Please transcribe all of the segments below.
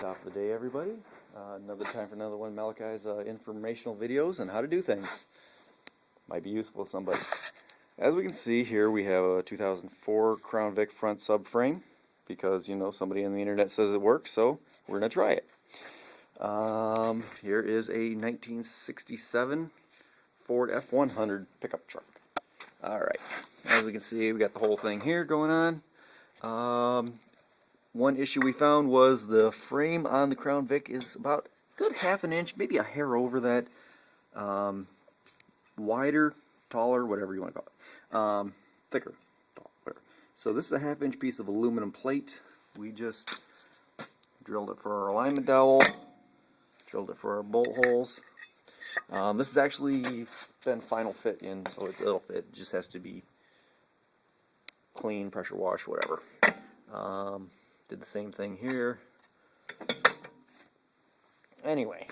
Top of the day, everybody. Another time for another one of Malachi's informational videos on how to do things. Might be useful to somebody. As we can see here, we have a 2004 Crown Vic front subframe because, you know, somebody on the internet says it works, so we're going to try it. Here is a 1967 Ford F100 pickup truck. Alright, as we can see, we got the whole thing here going on. One issue we found was the frame on the Crown Vic is about a good half an inch, maybe a hair over that, wider, taller, whatever you want to call it, thicker, tall, whatever. So this is a half-inch piece of aluminum plate. We just drilled it for our alignment dowel, drilled it for our bolt holes. This has actually been final fit in, so it'll fit. It just has to be clean, pressure wash, whatever. Did the same thing here. Anyway,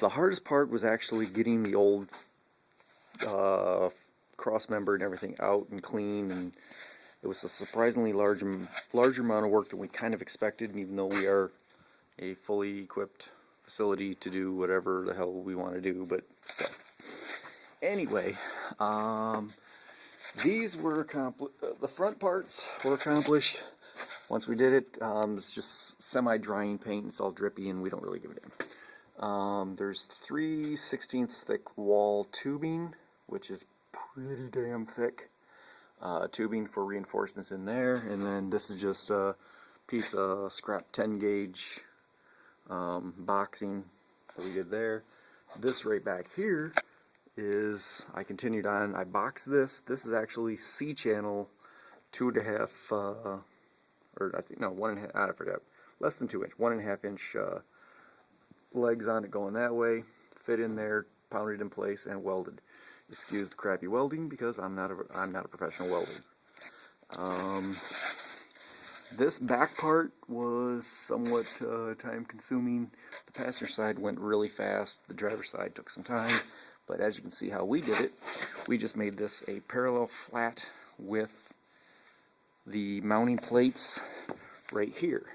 the hardest part was actually getting the old cross member and everything out and clean, and it was a surprisingly larger amount of work than we kind of expected, even though we are a fully equipped facility to do whatever the hell we want to do, but still. Anyway, these were accomplished. The front parts were accomplished. Once we did it, it's just semi-drying paint. It's all drippy, and we don't really give it in. There's 3/16 thick wall tubing, which is pretty damn thick. Tubing for reinforcements in there, and then this is just a piece of scrap 10 gauge boxing that we did there. This right back here is, I continued on, I boxed this. This is actually C-channel 2.5, or I think, no, 1.5, I forget, less than 2 inch, 1.5 inch legs on it going that way, fit in there, pounded in place, and welded. Excuse the crappy welding because I'm not a professional welder. This back part was somewhat time consuming. The passenger side went really fast. The driver's side took some time, but as you can see how we did it, we just made this a parallel flat with the mounting plates right here.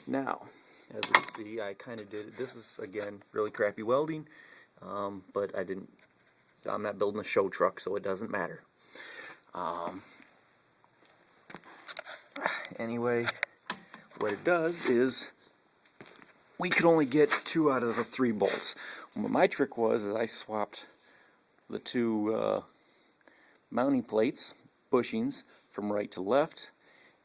Now, as we can see, I kind of did it. This is, again, really crappy welding, but I'm not building a show truck, so it doesn't matter. Anyway, what it does is we could only get 2 out of the 3 bolts. What my trick was is I swapped the 2 mounting plates, bushings, from right to left,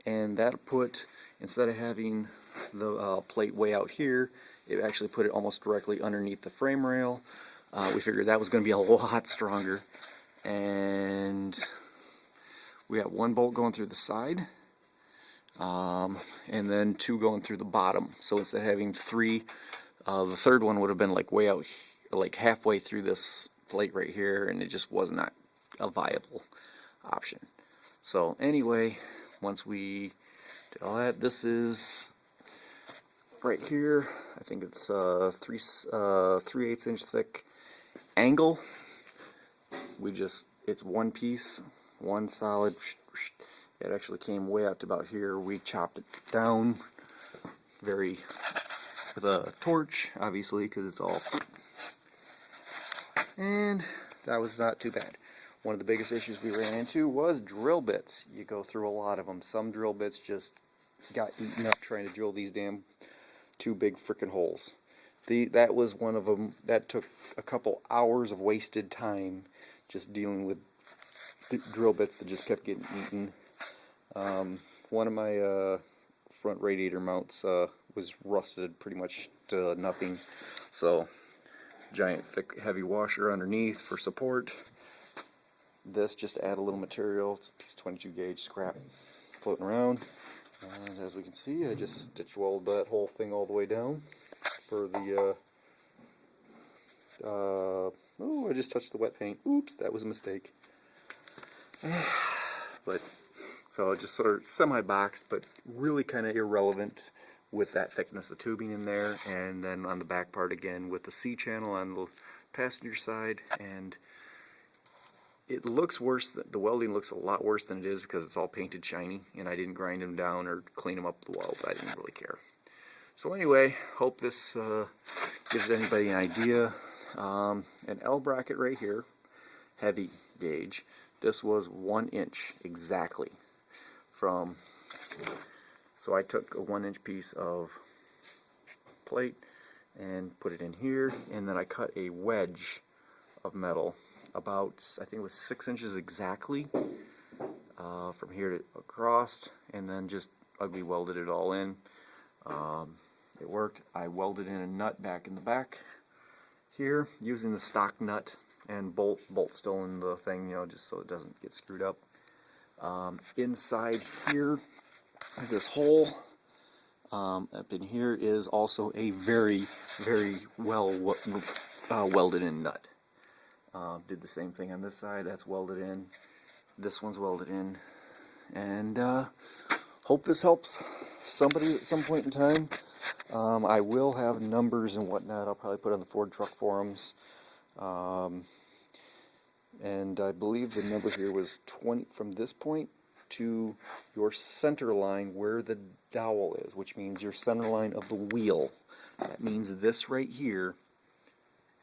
and that put, instead of having the plate way out here, it actually put it almost directly underneath the frame rail. We figured that was going to be a lot stronger, and we got 1 bolt going through the side, and then 2 going through the bottom. So instead of having 3, the third one would have been like way out, like halfway through this plate right here, and it just was not a viable option. So anyway, once we did all that, this is right here. I think it's 3/8 inch thick angle. It's one piece, one solid. It actually came way out to about here. We chopped it down with a torch, obviously, because it's all, and that was not too bad. One of the biggest issues we ran into was drill bits. You go through a lot of them. Some drill bits just got eaten up trying to drill these damn 2 big frickin' holes. That was one of them. That took a couple hours of wasted time just dealing with the drill bits that just kept getting eaten. One of my front radiator mounts was rusted pretty much to nothing. So, giant thick heavy washer underneath for support. This just to add a little material. It's a piece of 22 gauge scrap floating around. And as we can see, I just stitch welded that whole thing all the way down for the oh, I just touched the wet paint. Oops, that was a mistake. But so just sort of semi-boxed, but really kind of irrelevant with that thickness of tubing in there. And then on the back part again with the C-channel on the passenger side, and it looks worse. The welding looks a lot worse than it is because it's all painted shiny, and I didn't grind them down or clean them up the weld. I didn't really care. So anyway, hope this gives anybody an idea. An L bracket right here, heavy gauge. This was 1 inch exactly from, so I took a 1 inch piece of plate and put it in here, and then I cut a wedge of metal about, I think it was 6 inches exactly, from here to across, and then just ugly welded it all in. It worked. I welded in a nut back in the back here using the stock nut and bolt still in the thing, you know, just so it doesn't get screwed up. Inside here, this hole up in here is also a very well welded in nut. Did the same thing on this side. That's welded in. This one's welded in, and hope this helps somebody at some point in time. I will have numbers and whatnot. I'll probably put on the Ford truck forums. And I believe the number here was 20 from this point to your center line where the dowel is, which means your center line of the wheel. That means this right here,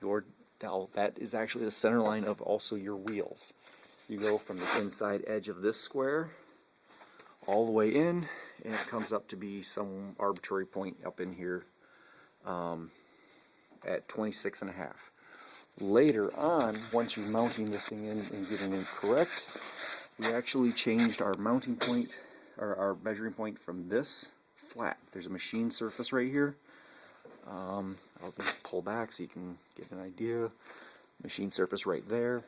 your dowel, that is actually the center line of also your wheels. You go from the inside edge of this square all the way in, and it comes up to be some arbitrary point up in here at 26.5. Later on, once you're mounting this thing in and getting it correct, we actually changed our mounting point, or our measuring point, from this flat. There's a machine surface right here. I'll just pull back so you can get an idea. Machine surface right there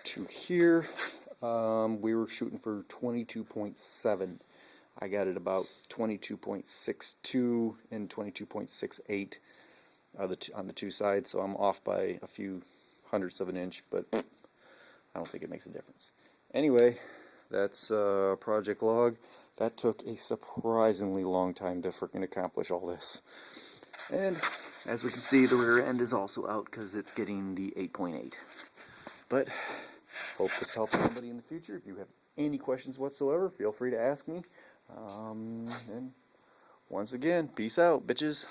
to here. We were shooting for 22.7. I got it about 22.62 and 22.68 on the two sides, so I'm off by a few hundredths of an inch, but I don't think it makes a difference. Anyway, that's project log. That took a surprisingly long time to freaking accomplish all this. And as we can see, the rear end is also out because it's getting the 8.8. But hope this helps somebody in the future. If you have any questions whatsoever, feel free to ask me. And once again, peace out, bitches.